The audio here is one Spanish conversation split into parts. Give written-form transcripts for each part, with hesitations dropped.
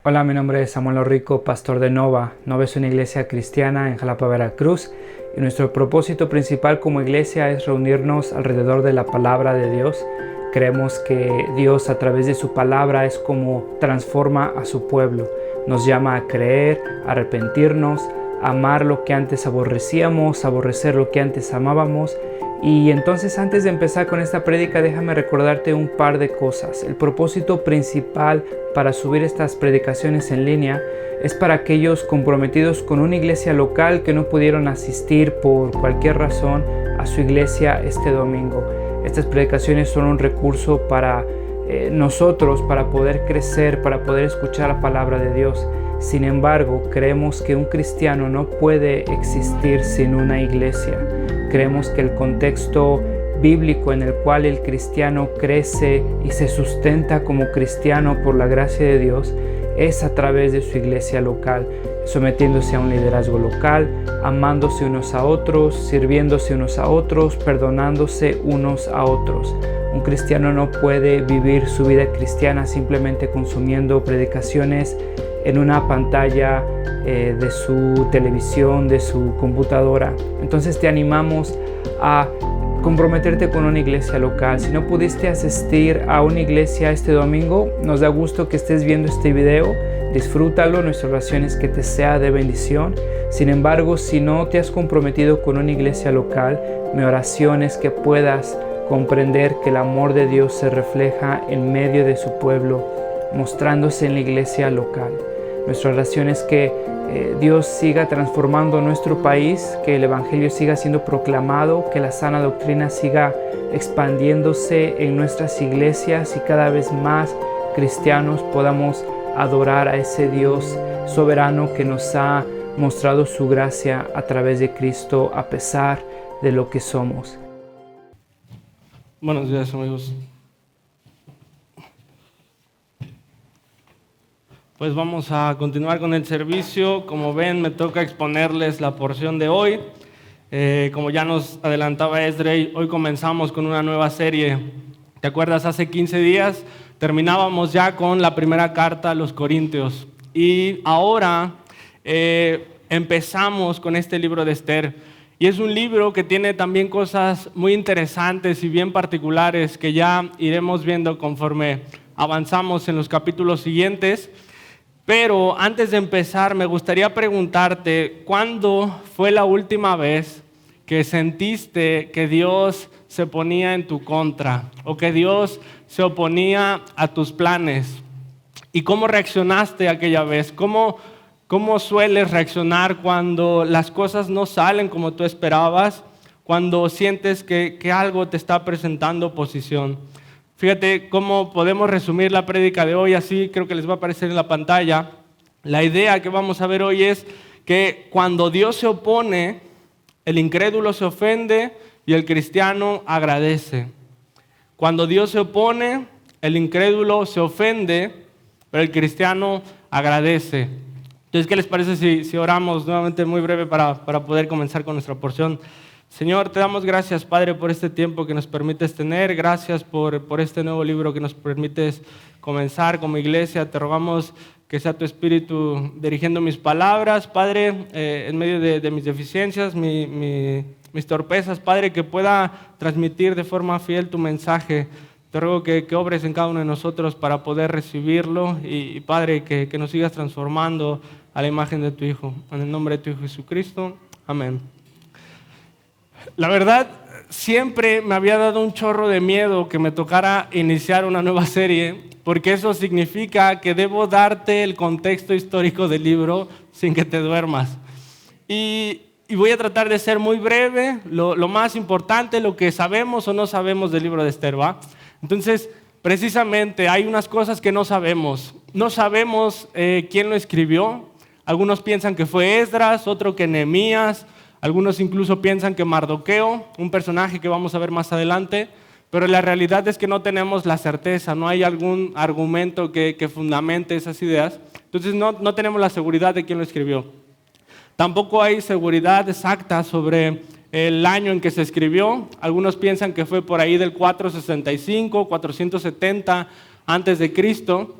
Hola, mi nombre es Samuel Orrico, pastor de Nova. Nova es una iglesia cristiana en Jalapa, Veracruz, y nuestro propósito principal como iglesia es reunirnos alrededor de la palabra de Dios. Creemos que Dios a través de su palabra es como transforma a su pueblo. Nos llama a creer, a arrepentirnos, a amar lo que antes aborrecíamos, a aborrecer lo que antes amábamos. Y entonces, antes de empezar con esta prédica, déjame recordarte un par de cosas. El propósito principal para subir estas predicaciones en línea es para aquellos comprometidos con una iglesia local que no pudieron asistir por cualquier razón a su iglesia este domingo. Estas predicaciones son un recurso para nosotros, para poder crecer, para poder escuchar la palabra de Dios. Sin embargo, creemos que un cristiano no puede existir sin una iglesia. Creemos que el contexto bíblico en el cual el cristiano crece y se sustenta como cristiano por la gracia de Dios es a través de su iglesia local, sometiéndose a un liderazgo local, amándose unos a otros, sirviéndose unos a otros, perdonándose unos a otros. Un cristiano no puede vivir su vida cristiana simplemente consumiendo predicaciones en una pantalla de su televisión, de su computadora. Entonces te animamos a comprometerte con una iglesia local. Si no pudiste asistir a una iglesia este domingo, nos da gusto que estés viendo este video. Disfrútalo, nuestra oración es que te sea de bendición. Sin embargo, si no te has comprometido con una iglesia local, mi oración es que puedas comprender que el amor de Dios se refleja en medio de su pueblo, mostrándose en la iglesia local. Nuestra oración es que Dios siga transformando nuestro país, que el Evangelio siga siendo proclamado, que la sana doctrina siga expandiéndose en nuestras iglesias y cada vez más cristianos podamos adorar a ese Dios soberano que nos ha mostrado su gracia a través de Cristo a pesar de lo que somos. Buenos días, amigos. Pues vamos a continuar con el servicio. Como ven, me toca exponerles la porción de hoy. Como ya nos adelantaba Esdrey, hoy comenzamos con una nueva serie. ¿Te acuerdas? Hace 15 días terminábamos ya con la primera carta a los Corintios. Y ahora empezamos con este libro de Esther. Y es un libro que tiene también cosas muy interesantes y bien particulares que ya iremos viendo conforme avanzamos en los capítulos siguientes. Pero antes de empezar, me gustaría preguntarte, ¿cuándo fue la última vez que sentiste que Dios se ponía en tu contra o que Dios se oponía a tus planes? ¿Y cómo reaccionaste aquella vez? ¿Cómo sueles reaccionar cuando las cosas no salen como tú esperabas? Cuando sientes que algo te está presentando oposición. Fíjate cómo podemos resumir la prédica de hoy, así creo que les va a aparecer en la pantalla. La idea que vamos a ver hoy es que cuando Dios se opone, el incrédulo se ofende y el cristiano agradece. Cuando Dios se opone, el incrédulo se ofende, pero el cristiano agradece. Entonces, ¿qué les parece si oramos nuevamente muy breve para poder comenzar con nuestra porción? Señor, te damos gracias, Padre, por este tiempo que nos permites tener. Gracias por este nuevo libro que nos permites comenzar como iglesia. Te rogamos que sea tu Espíritu dirigiendo mis palabras, Padre, en medio de mis deficiencias, mis torpezas, Padre, que pueda transmitir de forma fiel tu mensaje. Te ruego que obres en cada uno de nosotros para poder recibirlo y Padre, que nos sigas transformando a la imagen de tu Hijo. En el nombre de tu Hijo Jesucristo. Amén. La verdad, siempre me había dado un chorro de miedo que me tocara iniciar una nueva serie, porque eso significa que debo darte el contexto histórico del libro sin que te duermas. Y voy a tratar de ser muy breve, lo más importante, lo que sabemos o no sabemos del libro de Esther, ¿va? Entonces, precisamente hay unas cosas que no sabemos. No sabemos quién lo escribió. Algunos piensan que fue Esdras, otro que Nehemías. Algunos incluso piensan que Mardoqueo, un personaje que vamos a ver más adelante, pero la realidad es que no tenemos la certeza, no hay algún argumento que fundamente esas ideas. Entonces no tenemos la seguridad de quién lo escribió. Tampoco hay seguridad exacta sobre el año en que se escribió. Algunos piensan que fue por ahí del 465, 470 antes de Cristo.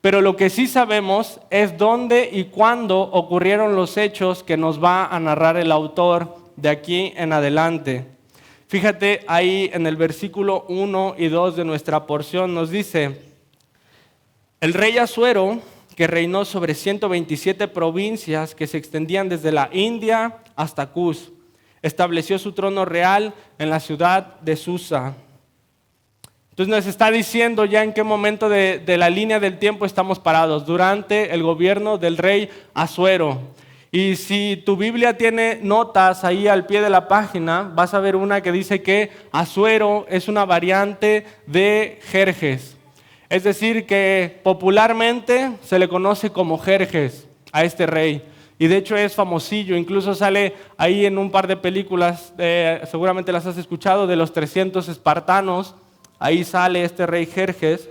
Pero lo que sí sabemos es dónde y cuándo ocurrieron los hechos que nos va a narrar el autor de aquí en adelante. Fíjate ahí en el versículo 1 y 2 de nuestra porción nos dice: el rey Asuero, que reinó sobre 127 provincias que se extendían desde la India hasta Cus, estableció su trono real en la ciudad de Susa. Entonces nos está diciendo ya en qué momento de la línea del tiempo estamos parados, durante el gobierno del rey Asuero. Y si tu Biblia tiene notas ahí al pie de la página, vas a ver una que dice que Asuero es una variante de Jerjes. Es decir, que popularmente se le conoce como Jerjes a este rey. Y de hecho es famosillo, incluso sale ahí en un par de películas, seguramente las has escuchado, de los 300 espartanos. Ahí sale este rey Jerjes.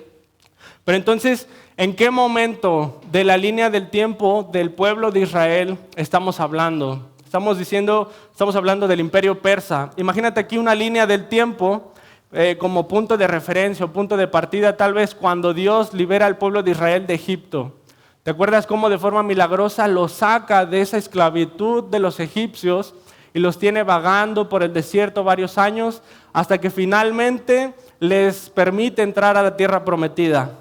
Pero entonces, ¿en qué momento de la línea del tiempo del pueblo de Israel estamos hablando? Estamos hablando del imperio persa. Imagínate aquí una línea del tiempo como punto de referencia o punto de partida, tal vez cuando Dios libera al pueblo de Israel de Egipto. ¿Te acuerdas cómo de forma milagrosa los saca de esa esclavitud de los egipcios y los tiene vagando por el desierto varios años hasta que finalmente les permite entrar a la tierra prometida?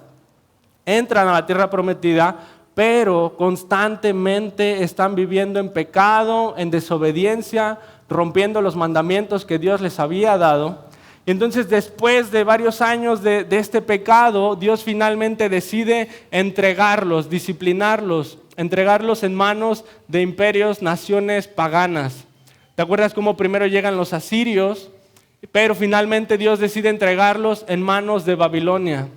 Entran a la tierra prometida, pero constantemente están viviendo en pecado, en desobediencia, rompiendo los mandamientos que Dios les había dado. Y entonces después de varios años de este pecado, Dios finalmente decide entregarlos, disciplinarlos, entregarlos en manos de imperios, naciones paganas. ¿Te acuerdas cómo primero llegan los asirios? Pero finalmente Dios decide entregarlos en manos de Babilonia.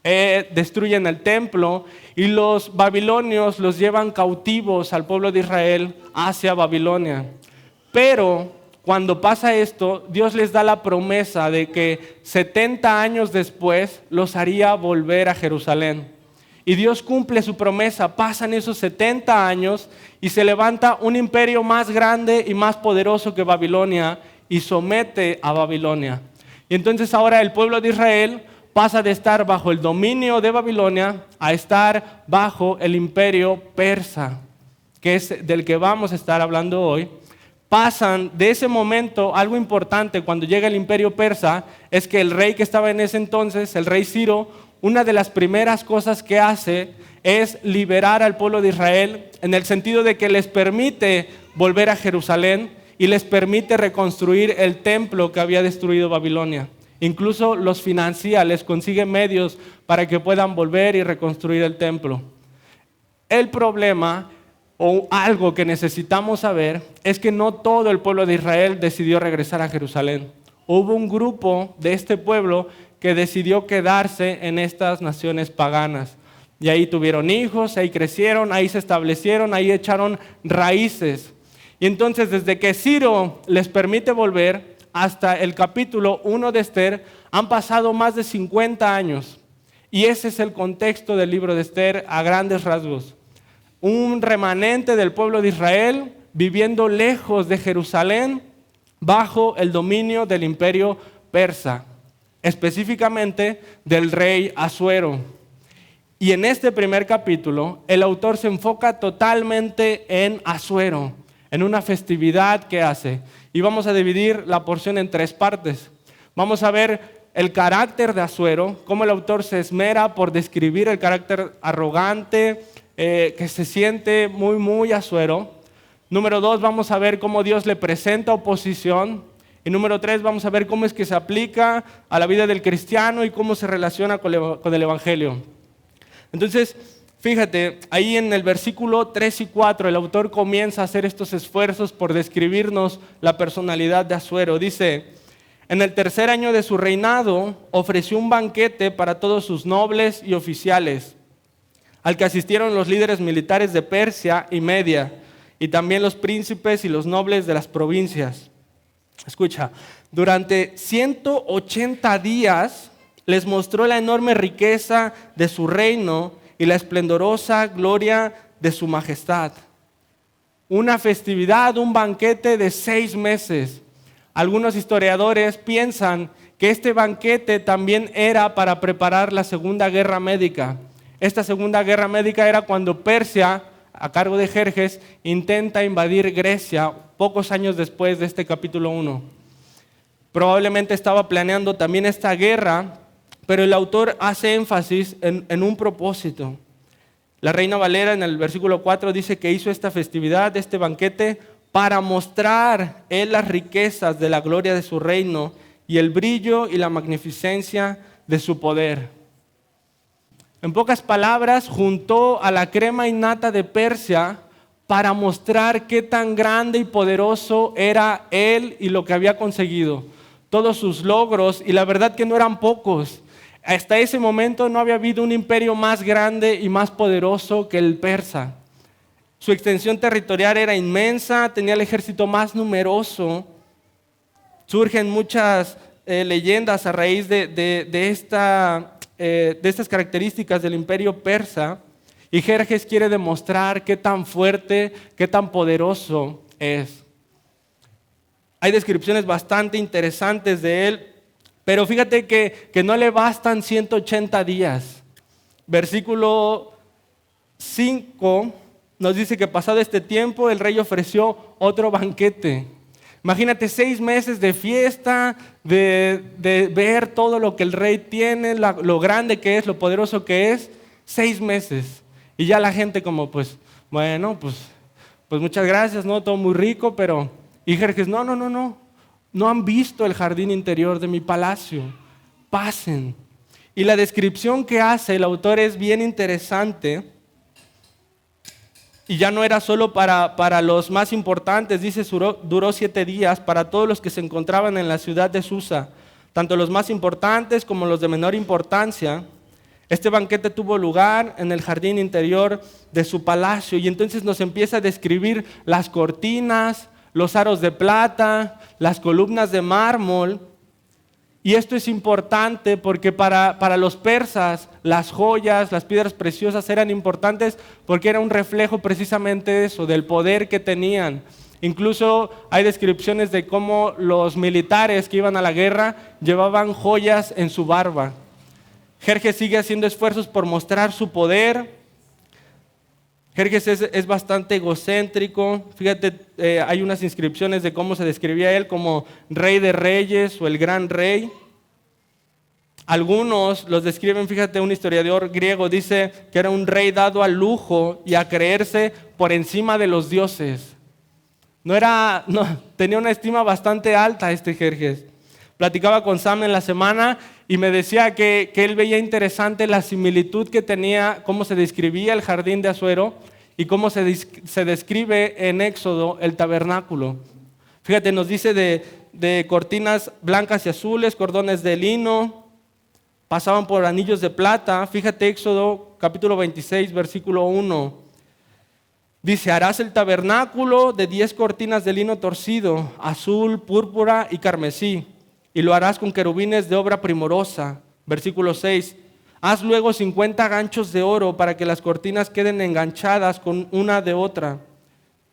Destruyen el templo y los babilonios los llevan cautivos al pueblo de Israel hacia Babilonia. Pero cuando pasa esto, Dios les da la promesa de que 70 años después los haría volver a Jerusalén. Y Dios cumple su promesa, pasan esos 70 años y se levanta un imperio más grande y más poderoso que Babilonia y somete a Babilonia. Y entonces ahora el pueblo de Israel pasa de estar bajo el dominio de Babilonia a estar bajo el imperio persa, que es del que vamos a estar hablando hoy. Pasan de ese momento, algo importante cuando llega el imperio persa, es que el rey que estaba en ese entonces, el rey Ciro, una de las primeras cosas que hace es liberar al pueblo de Israel en el sentido de que les permite volver a Jerusalén y les permite reconstruir el templo que había destruido Babilonia. Incluso los financia, les consigue medios para que puedan volver y reconstruir el templo. El problema, o algo que necesitamos saber, es que no todo el pueblo de Israel decidió regresar a Jerusalén. Hubo un grupo de este pueblo que decidió quedarse en estas naciones paganas. Y ahí tuvieron hijos, ahí crecieron, ahí se establecieron, ahí echaron raíces. Y entonces desde que Ciro les permite volver hasta el capítulo 1 de Esther, han pasado más de 50 años. Y ese es el contexto del libro de Esther a grandes rasgos. Un remanente del pueblo de Israel viviendo lejos de Jerusalén bajo el dominio del imperio persa, específicamente del rey Asuero. Y en este primer capítulo el autor se enfoca totalmente en Asuero, en una festividad que hace. Y vamos a dividir la porción en 3 partes. Vamos a ver el carácter de Asuero, cómo el autor se esmera por describir el carácter arrogante, que se siente muy Asuero. Número 2, vamos a ver cómo Dios le presenta oposición. Y número 3, vamos a ver cómo es que se aplica a la vida del cristiano y cómo se relaciona con el evangelio. Entonces, fíjate, ahí en el versículo 3 y 4, el autor comienza a hacer estos esfuerzos por describirnos la personalidad de Asuero. Dice: en el 3er año de su reinado, ofreció un banquete para todos sus nobles y oficiales, al que asistieron los líderes militares de Persia y Media, y también los príncipes y los nobles de las provincias. Escucha, durante 180 días les mostró la enorme riqueza de su reino y la esplendorosa gloria de su majestad. Una festividad, un banquete de 6 meses. Algunos historiadores piensan que este banquete también era para preparar la Segunda Guerra Médica. Esta segunda guerra médica era cuando Persia, a cargo de Jerjes, intenta invadir Grecia pocos años después de este capítulo 1. Probablemente estaba planeando también esta guerra, pero el autor hace énfasis en un propósito. La Reina Valera en el versículo 4 dice que hizo esta festividad, este banquete, para mostrar él las riquezas de la gloria de su reino y el brillo y la magnificencia de su poder. En pocas palabras, juntó a la crema innata de Persia para mostrar qué tan grande y poderoso era él y lo que había conseguido, todos sus logros, y la verdad que no eran pocos. Hasta ese momento no había habido un imperio más grande y más poderoso que el persa. Su extensión territorial era inmensa, tenía el ejército más numeroso. Surgen muchas leyendas a raíz de estas características del imperio persa, y Jerjes quiere demostrar qué tan fuerte, qué tan poderoso es. Hay descripciones bastante interesantes de él, pero fíjate que no le bastan 180 días. Versículo 5 nos dice que pasado este tiempo el rey ofreció otro banquete. Imagínate 6 meses de fiesta, de ver todo lo que el rey tiene, lo grande que es, lo poderoso que es. 6 meses. Y ya la gente como pues muchas gracias, ¿no? Todo muy rico, pero... Y Jerjes, no han visto el jardín interior de mi palacio. Pasen. Y la descripción que hace el autor es bien interesante. Y ya no era solo para los más importantes, dice, duró 7 días para todos los que se encontraban en la ciudad de Susa, tanto los más importantes como los de menor importancia. Este banquete tuvo lugar en el jardín interior de su palacio, y entonces nos empieza a describir las cortinas, los aros de plata, las columnas de mármol. Y esto es importante porque para los persas las joyas, las piedras preciosas eran importantes porque era un reflejo precisamente de eso, del poder que tenían. Incluso hay descripciones de cómo los militares que iban a la guerra llevaban joyas en su barba. Jerjes sigue haciendo esfuerzos por mostrar su poder. Jerjes es bastante egocéntrico. Fíjate, hay unas inscripciones de cómo se describía él como rey de reyes o el gran rey. Algunos los describen, fíjate, un historiador griego dice que era un rey dado al lujo y a creerse por encima de los dioses. Tenía una estima bastante alta este Jerjes. Platicaba con Sam en la semana y me decía que él veía interesante la similitud que tenía, cómo se describía el jardín de Asuero y cómo se describe en Éxodo el tabernáculo. Fíjate, nos dice de cortinas blancas y azules, cordones de lino, pasaban por anillos de plata. Fíjate, Éxodo capítulo 26, versículo 1. Dice, harás el tabernáculo de 10 cortinas de lino torcido, azul, púrpura y carmesí. Y lo harás con querubines de obra primorosa. Versículo 6. Haz luego 50 ganchos de oro para que las cortinas queden enganchadas con una de otra,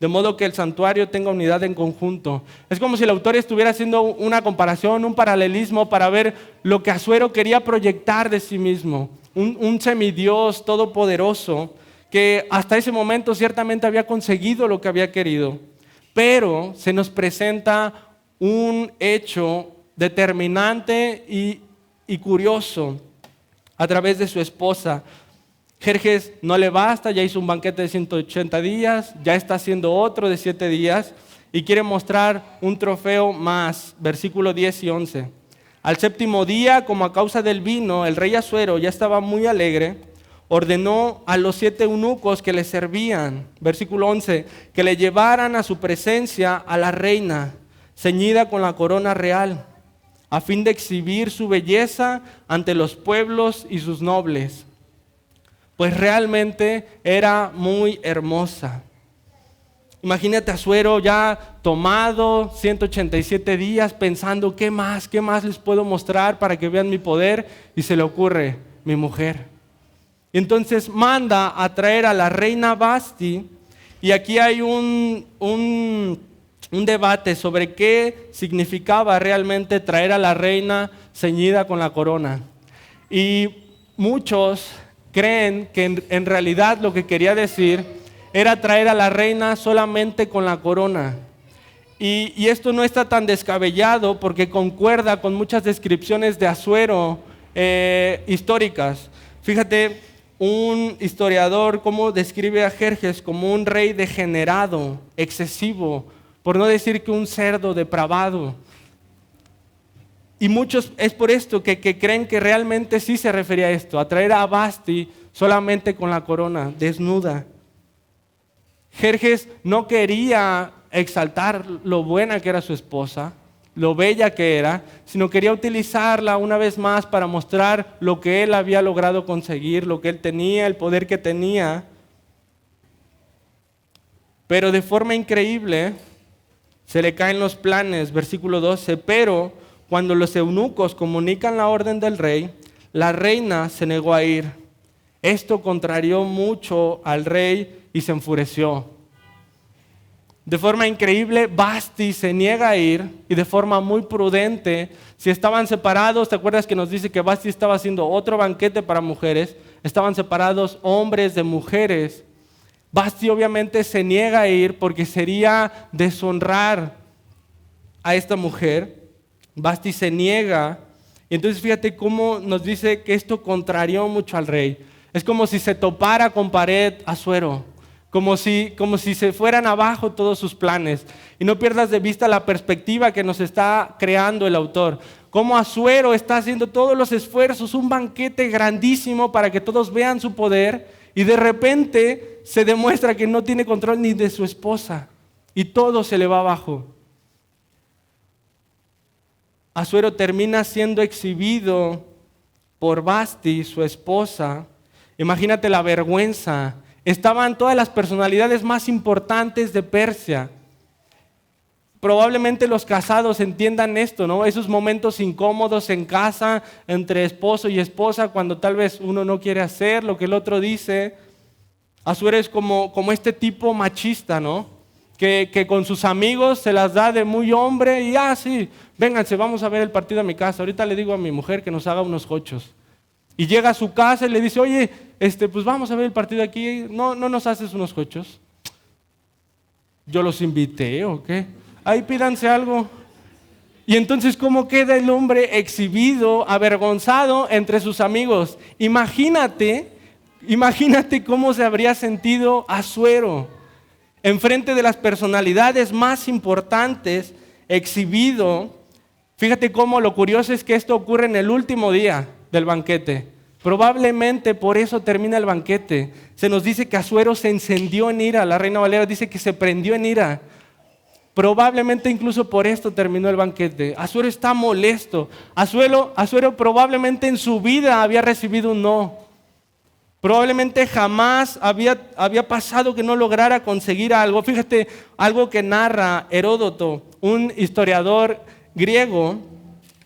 de modo que el santuario tenga unidad en conjunto. Es como si el autor estuviera haciendo una comparación, un paralelismo para ver lo que Asuero quería proyectar de sí mismo. Un semidios todopoderoso que hasta ese momento ciertamente había conseguido lo que había querido. Pero se nos presenta un hecho determinante y curioso a través de su esposa. Jerjes no le basta, ya hizo un banquete de 180 días, ya está haciendo otro de 7 días y quiere mostrar un trofeo más. Versículo 10 y 11. Al 7º día, como a causa del vino, el rey Asuero ya estaba muy alegre, ordenó a los 7 eunucos que le servían, versículo 11, que le llevaran a su presencia a la reina, ceñida con la corona real, a fin de exhibir su belleza ante los pueblos y sus nobles, pues realmente era muy hermosa. Imagínate a Asuero ya tomado, 187 días, pensando ¿qué más les puedo mostrar para que vean mi poder? Y se le ocurre, mi mujer. Y entonces manda a traer a la reina Vasti, y aquí hay un debate sobre qué significaba realmente traer a la reina ceñida con la corona. Y muchos creen que en realidad lo que quería decir era traer a la reina solamente con la corona. Y esto no está tan descabellado porque concuerda con muchas descripciones de Asuero históricas. Fíjate, un historiador cómo describe a Jerjes como un rey degenerado, excesivo, por no decir que un cerdo depravado. Y muchos es por esto que creen que realmente sí se refería a esto, a traer a Vasti solamente con la corona, desnuda. Jerjes no quería exaltar lo buena que era su esposa, lo bella que era, sino quería utilizarla una vez más para mostrar lo que él había logrado conseguir, lo que él tenía, el poder que tenía. Pero de forma increíble se le caen los planes, versículo 12, pero cuando los eunucos comunican la orden del rey, la reina se negó a ir. Esto contrarió mucho al rey y se enfureció. De forma increíble, Vasti se niega a ir y de forma muy prudente, si estaban separados, ¿te acuerdas que nos dice que Vasti estaba haciendo otro banquete para mujeres? Estaban separados hombres de mujeres. Vasti obviamente se niega a ir porque sería deshonrar a esta mujer. Vasti se niega y entonces fíjate cómo nos dice que esto contrarió mucho al rey. Es como si se topara con pared Asuero. Como si se fueran abajo todos sus planes. Y no pierdas de vista la perspectiva que nos está creando el autor. Cómo Asuero está haciendo todos los esfuerzos, un banquete grandísimo para que todos vean su poder, y de repente se demuestra que no tiene control ni de su esposa, y todo se le va abajo. Asuero termina siendo exhibido por Vasti, su esposa. Imagínate la vergüenza. Estaban todas las personalidades más importantes de Persia. Probablemente los casados entiendan esto, ¿no? Esos momentos incómodos en casa entre esposo y esposa cuando tal vez uno no quiere hacer lo que el otro dice. Asuero es como este tipo machista, ¿no? Que con sus amigos se las da de muy hombre y sí, vénganse, vamos a ver el partido a mi casa. Ahorita le digo a mi mujer que nos haga unos jochos. Y llega a su casa y le dice, oye, pues vamos a ver el partido aquí, no nos haces unos cochos. Yo los invité, ¿o qué? Ahí pídanse algo. Y entonces, ¿cómo queda el hombre exhibido, avergonzado entre sus amigos? Imagínate cómo se habría sentido Asuero, enfrente de las personalidades más importantes, exhibido. Fíjate cómo lo curioso es que esto ocurre en el último día del banquete. Probablemente por eso termina el banquete. Se nos dice que Asuero se encendió en ira. La Reina Valera dice que se prendió en ira. Probablemente incluso por esto terminó el banquete. Asuero está molesto. Asuero probablemente en su vida había recibido un no. Probablemente jamás había pasado que no lograra conseguir algo. Fíjate, algo que narra Heródoto, un historiador griego.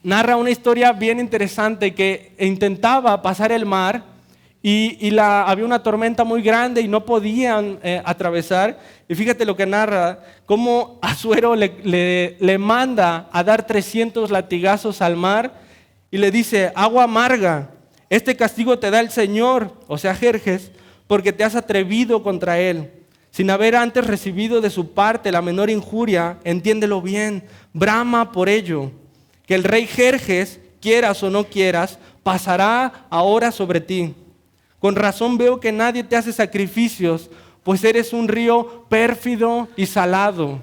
Narra una historia bien interesante que intentaba pasar el mar y había una tormenta muy grande y no podían atravesar. Y fíjate lo que narra, cómo Asuero le manda a dar 300 latigazos al mar y le dice, agua amarga, este castigo te da el Señor, o sea Jerjes, porque te has atrevido contra él. Sin haber antes recibido de su parte la menor injuria, entiéndelo bien, brama por ello. Que el rey Jerjes, quieras o no quieras, pasará ahora sobre ti. Con razón veo que nadie te hace sacrificios, pues eres un río pérfido y salado.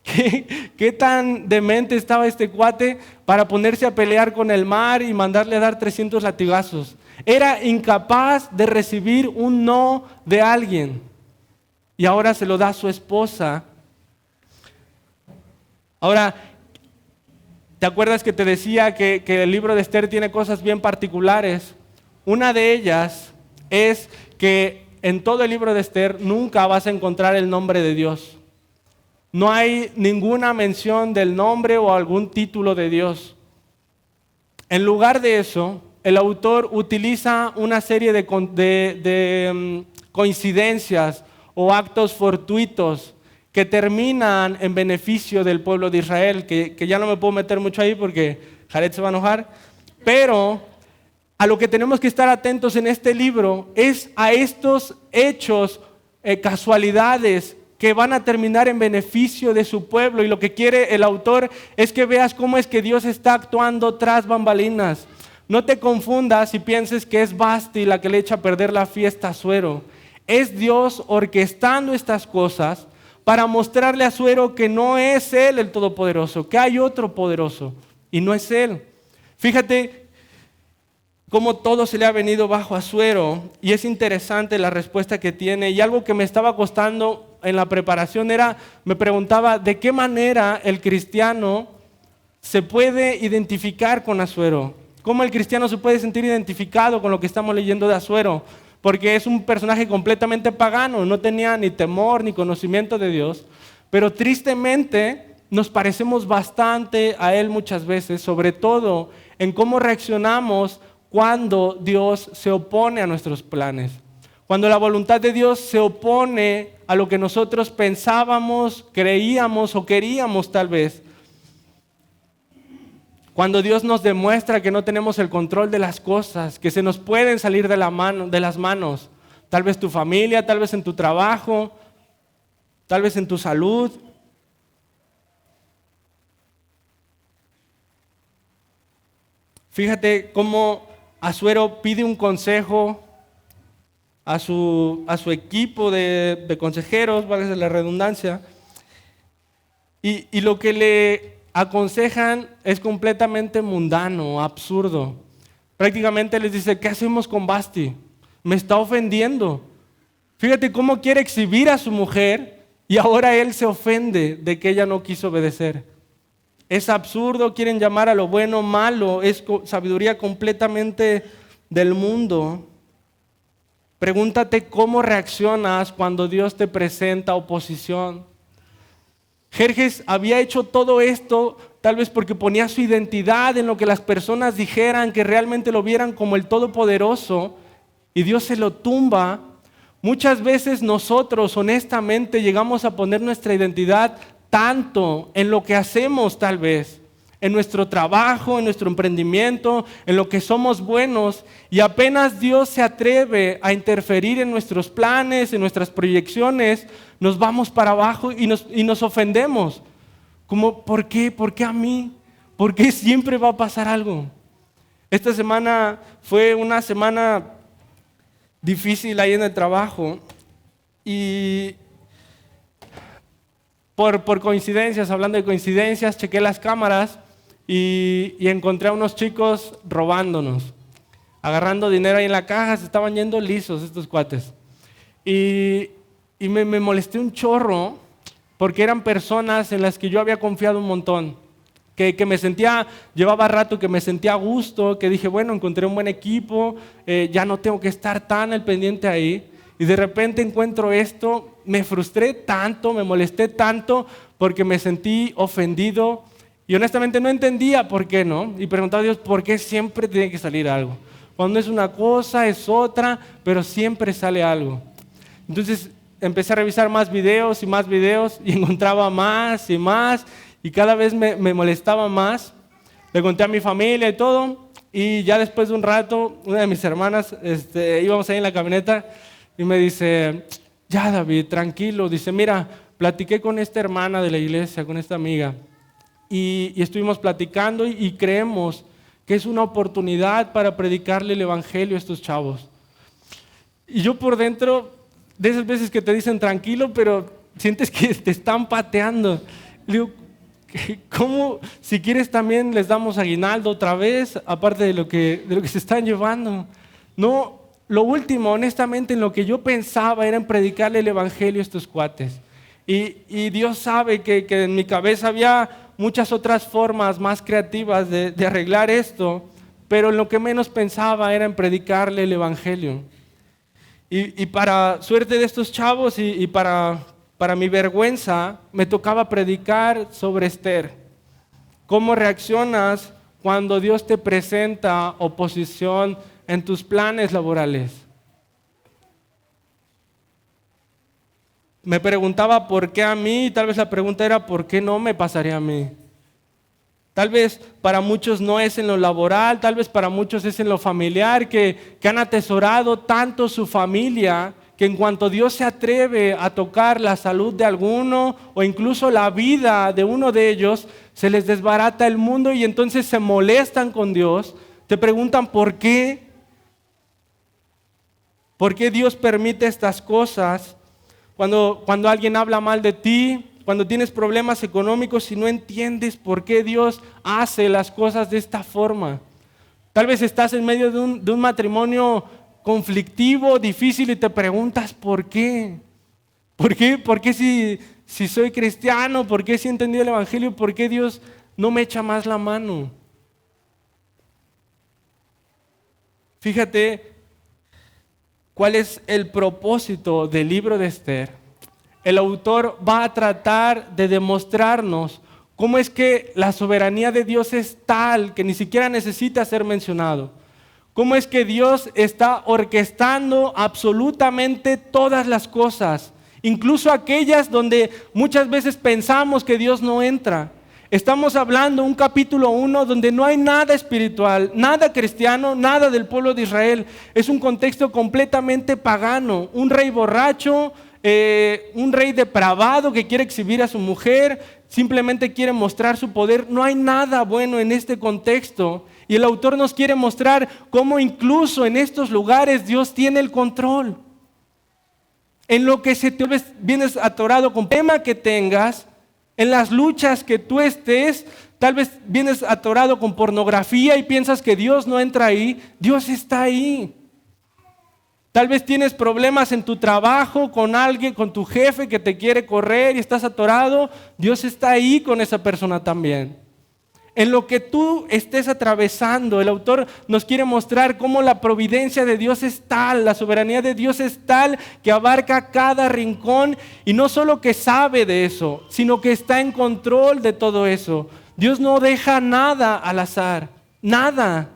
¿Qué tan demente estaba este cuate para ponerse a pelear con el mar y mandarle a dar 300 latigazos? Era incapaz de recibir un no de alguien. Y ahora se lo da a su esposa. Ahora, ¿te acuerdas que te decía que el libro de Esther tiene cosas bien particulares? Una de ellas es que en todo el libro de Esther nunca vas a encontrar el nombre de Dios. No hay ninguna mención del nombre o algún título de Dios. En lugar de eso, el autor utiliza una serie de coincidencias o actos fortuitos que terminan en beneficio del pueblo de Israel, que ya no me puedo meter mucho ahí porque Jared se va a enojar, pero a lo que tenemos que estar atentos en este libro es a estos hechos, casualidades que van a terminar en beneficio de su pueblo. Y lo que quiere el autor es que veas cómo es que Dios está actuando tras bambalinas. No te confundas y pienses que es Vasti la que le echa a perder la fiesta a Asuero. Es Dios orquestando estas cosas para mostrarle a Asuero que no es Él el Todopoderoso, que hay otro poderoso y no es Él. Fíjate cómo todo se le ha venido bajo Asuero, y es interesante la respuesta que tiene. Y algo que me estaba costando en la preparación me preguntaba de qué manera el cristiano se puede identificar con Asuero. ¿Cómo el cristiano se puede sentir identificado con lo que estamos leyendo de Asuero? Porque es un personaje completamente pagano, no tenía ni temor ni conocimiento de Dios, pero tristemente nos parecemos bastante a él muchas veces, sobre todo en cómo reaccionamos cuando Dios se opone a nuestros planes. Cuando la voluntad de Dios se opone a lo que nosotros pensábamos, creíamos o queríamos tal vez. Cuando Dios nos demuestra que no tenemos el control de las cosas, que se nos pueden salir de las manos, tal vez tu familia, tal vez en tu trabajo, tal vez en tu salud. Fíjate cómo Asuero pide un consejo a su equipo de consejeros, válgase la redundancia, y lo que le aconsejan es completamente mundano, absurdo. Prácticamente les dice, ¿qué hacemos con Vasti? Me está ofendiendo. Fíjate cómo quiere exhibir a su mujer y ahora él se ofende de que ella no quiso obedecer. Es absurdo, quieren llamar a lo bueno malo, es sabiduría completamente del mundo. Pregúntate cómo reaccionas cuando Dios te presenta oposición. Jerjes había hecho todo esto tal vez porque ponía su identidad en lo que las personas dijeran, que realmente lo vieran como el Todopoderoso, y Dios se lo tumba. Muchas veces nosotros honestamente llegamos a poner nuestra identidad tanto en lo que hacemos tal vez, en nuestro trabajo, en nuestro emprendimiento, en lo que somos buenos, y apenas Dios se atreve a interferir en nuestros planes, en nuestras proyecciones, nos vamos para abajo y nos ofendemos. Como, ¿por qué? ¿Por qué a mí? ¿Por qué siempre va a pasar algo? Esta semana fue una semana difícil ahí en el trabajo, y por coincidencias, hablando de coincidencias, chequé las cámaras y encontré a unos chicos robándonos, agarrando dinero ahí en la caja. Se estaban yendo lisos estos cuates. Y me molesté un chorro porque eran personas en las que yo había confiado un montón, que me sentía, llevaba rato que me sentía a gusto, que dije, bueno, encontré un buen equipo, ya no tengo que estar tan al pendiente ahí. Y de repente encuentro esto, me frustré tanto, me molesté tanto porque me sentí ofendido y honestamente no entendía por qué, ¿no? Y preguntaba a Dios, ¿por qué siempre tiene que salir algo? Cuando es una cosa, es otra, pero siempre sale algo. Entonces empecé a revisar más videos y encontraba más y cada vez me molestaba más. Le conté a mi familia y todo, y ya después de un rato, una de mis hermanas, íbamos ahí en la camioneta, y me dice, ya David, tranquilo. Dice, mira, platiqué con esta hermana de la iglesia, con esta amiga, y estuvimos platicando y creemos que es una oportunidad para predicarle el evangelio a estos chavos. Y yo por dentro, de esas veces que te dicen tranquilo, pero sientes que te están pateando. Le digo, ¿cómo? Si quieres también les damos aguinaldo otra vez, aparte de lo que se están llevando. No. Lo último, honestamente, en lo que yo pensaba era en predicarle el evangelio a estos cuates. Y Dios sabe que en mi cabeza había muchas otras formas más creativas de arreglar esto, pero en lo que menos pensaba era en predicarle el evangelio. Y para suerte de estos chavos y para mi vergüenza, me tocaba predicar sobre Esther. ¿Cómo reaccionas cuando Dios te presenta oposición en tus planes laborales? Me preguntaba por qué a mí, y tal vez la pregunta era por qué no me pasaría a mí. Tal vez para muchos no es en lo laboral, tal vez para muchos es en lo familiar, que han atesorado tanto su familia, que en cuanto Dios se atreve a tocar la salud de alguno o incluso la vida de uno de ellos, se les desbarata el mundo y entonces se molestan con Dios. Te preguntan ¿por qué? ¿Por qué Dios permite estas cosas? Cuando alguien habla mal de ti, cuando tienes problemas económicos y no entiendes por qué Dios hace las cosas de esta forma. Tal vez estás en medio de un matrimonio conflictivo, difícil y te preguntas ¿por qué? ¿Por qué? ¿Por qué si soy cristiano? ¿Por qué si he entendido el evangelio? ¿Por qué Dios no me echa más la mano? Fíjate cuál es el propósito del libro de Esther. El autor va a tratar de demostrarnos cómo es que la soberanía de Dios es tal que ni siquiera necesita ser mencionado. Cómo es que Dios está orquestando absolutamente todas las cosas, incluso aquellas donde muchas veces pensamos que Dios no entra. Estamos hablando un capítulo 1 donde no hay nada espiritual, nada cristiano, nada del pueblo de Israel. Es un contexto completamente pagano, un rey borracho, un rey depravado que quiere exhibir a su mujer, simplemente quiere mostrar su poder. No hay nada bueno en este contexto. Y el autor nos quiere mostrar cómo incluso en estos lugares Dios tiene el control. En lo que se te vienes atorado con tema que tengas, en las luchas que tú estés, tal vez vienes atorado con pornografía y piensas que Dios no entra ahí. Dios está ahí. Tal vez tienes problemas en tu trabajo con alguien, con tu jefe que te quiere correr y estás atorado. Dios está ahí con esa persona también. En lo que tú estés atravesando, el autor nos quiere mostrar cómo la providencia de Dios es tal, la soberanía de Dios es tal que abarca cada rincón y no solo que sabe de eso, sino que está en control de todo eso. Dios no deja nada al azar, nada.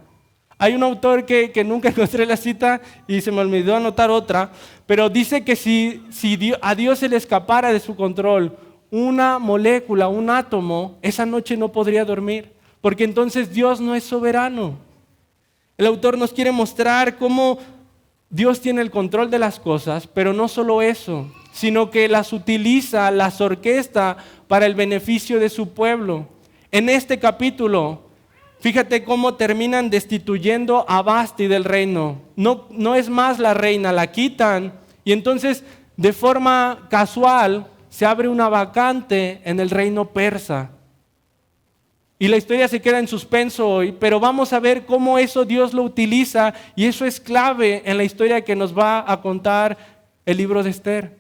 Hay un autor que nunca encontré la cita y se me olvidó anotar otra, pero dice que si a Dios se le escapara de su control una molécula, un átomo, esa noche no podría dormir, porque entonces Dios no es soberano. El autor nos quiere mostrar cómo Dios tiene el control de las cosas, pero no solo eso, sino que las utiliza, las orquesta para el beneficio de su pueblo. En este capítulo, fíjate cómo terminan destituyendo a Vasti del reino. No es más la reina, la quitan y entonces de forma casual se abre una vacante en el reino persa. Y la historia se queda en suspenso hoy, pero vamos a ver cómo eso Dios lo utiliza y eso es clave en la historia que nos va a contar el libro de Esther.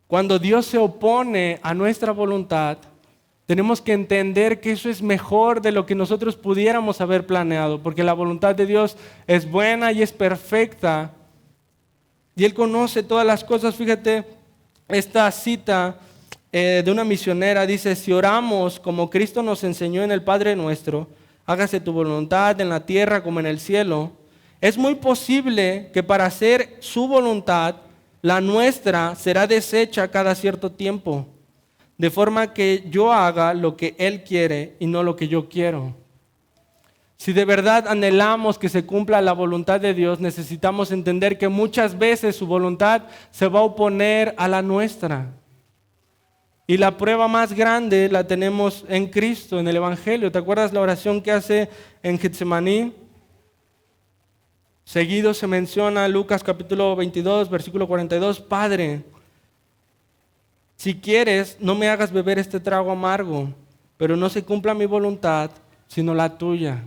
Cuando Dios se opone a nuestra voluntad, tenemos que entender que eso es mejor de lo que nosotros pudiéramos haber planeado, porque la voluntad de Dios es buena y es perfecta. Y Él conoce todas las cosas. Fíjate, esta cita de una misionera dice: si oramos como Cristo nos enseñó en el Padre Nuestro, hágase tu voluntad en la tierra como en el cielo, es muy posible que para hacer su voluntad, la nuestra será deshecha cada cierto tiempo, de forma que yo haga lo que Él quiere y no lo que yo quiero. Si de verdad anhelamos que se cumpla la voluntad de Dios, necesitamos entender que muchas veces su voluntad se va a oponer a la nuestra. Y la prueba más grande la tenemos en Cristo, en el Evangelio. ¿Te acuerdas la oración que hace en Getsemaní? Seguido se menciona Lucas capítulo 22, versículo 42, Padre, si quieres, no me hagas beber este trago amargo, pero no se cumpla mi voluntad, sino la tuya.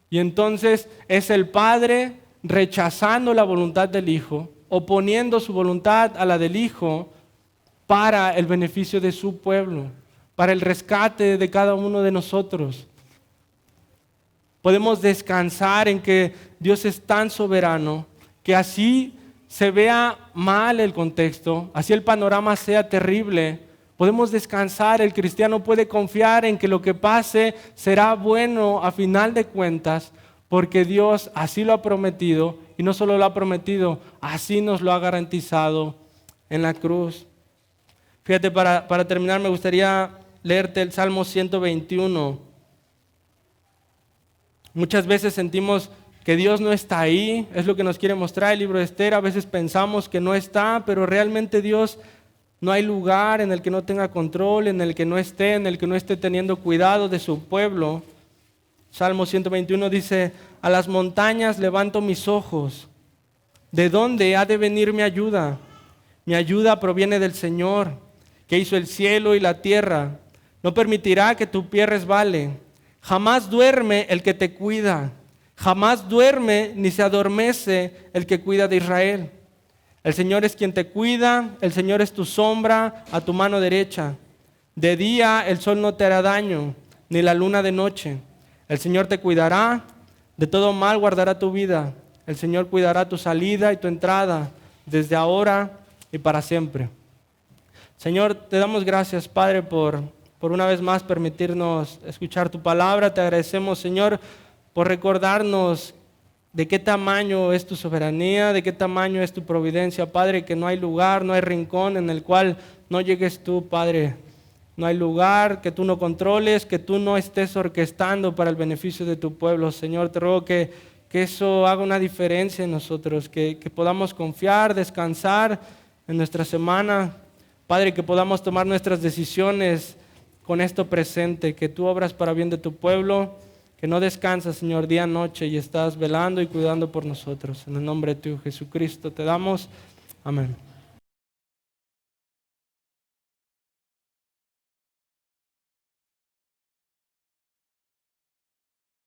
Y entonces es el Padre rechazando la voluntad del Hijo, oponiendo su voluntad a la del Hijo para el beneficio de su pueblo, para el rescate de cada uno de nosotros. Podemos descansar en que Dios es tan soberano que así se vea mal el contexto, así el panorama sea terrible, podemos descansar. El cristiano puede confiar en que lo que pase será bueno a final de cuentas, porque Dios así lo ha prometido, y no solo lo ha prometido, así nos lo ha garantizado en la cruz. Fíjate, para terminar me gustaría leerte el Salmo 121. Muchas veces sentimos que Dios no está ahí, es lo que nos quiere mostrar el libro de Esther. A veces pensamos que no está, pero realmente Dios no hay lugar en el que no tenga control, en el que no esté teniendo cuidado de su pueblo. Salmo 121 dice: a las montañas levanto mis ojos. ¿De dónde ha de venir mi ayuda? Mi ayuda proviene del Señor, que hizo el cielo y la tierra. No permitirá que tu pie resbale. Jamás duerme el que te cuida. Jamás duerme ni se adormece el que cuida de Israel. El Señor es quien te cuida, el Señor es tu sombra a tu mano derecha. De día el sol no te hará daño, ni la luna de noche. El Señor te cuidará, de todo mal guardará tu vida. El Señor cuidará tu salida y tu entrada, desde ahora y para siempre. Señor, te damos gracias, Padre, por una vez más permitirnos escuchar tu palabra. Te agradecemos, Señor, por recordarnos de qué tamaño es tu soberanía, de qué tamaño es tu providencia, Padre, que no hay lugar, no hay rincón en el cual no llegues tú, Padre. No hay lugar que tú no controles, que tú no estés orquestando para el beneficio de tu pueblo. Señor, te ruego que eso haga una diferencia en nosotros, que podamos confiar, descansar en nuestra semana. Padre, que podamos tomar nuestras decisiones con esto presente, que tú obras para bien de tu pueblo, que no descansas, Señor, día y noche, y estás velando y cuidando por nosotros. En el nombre de tu Jesucristo te damos. Amén.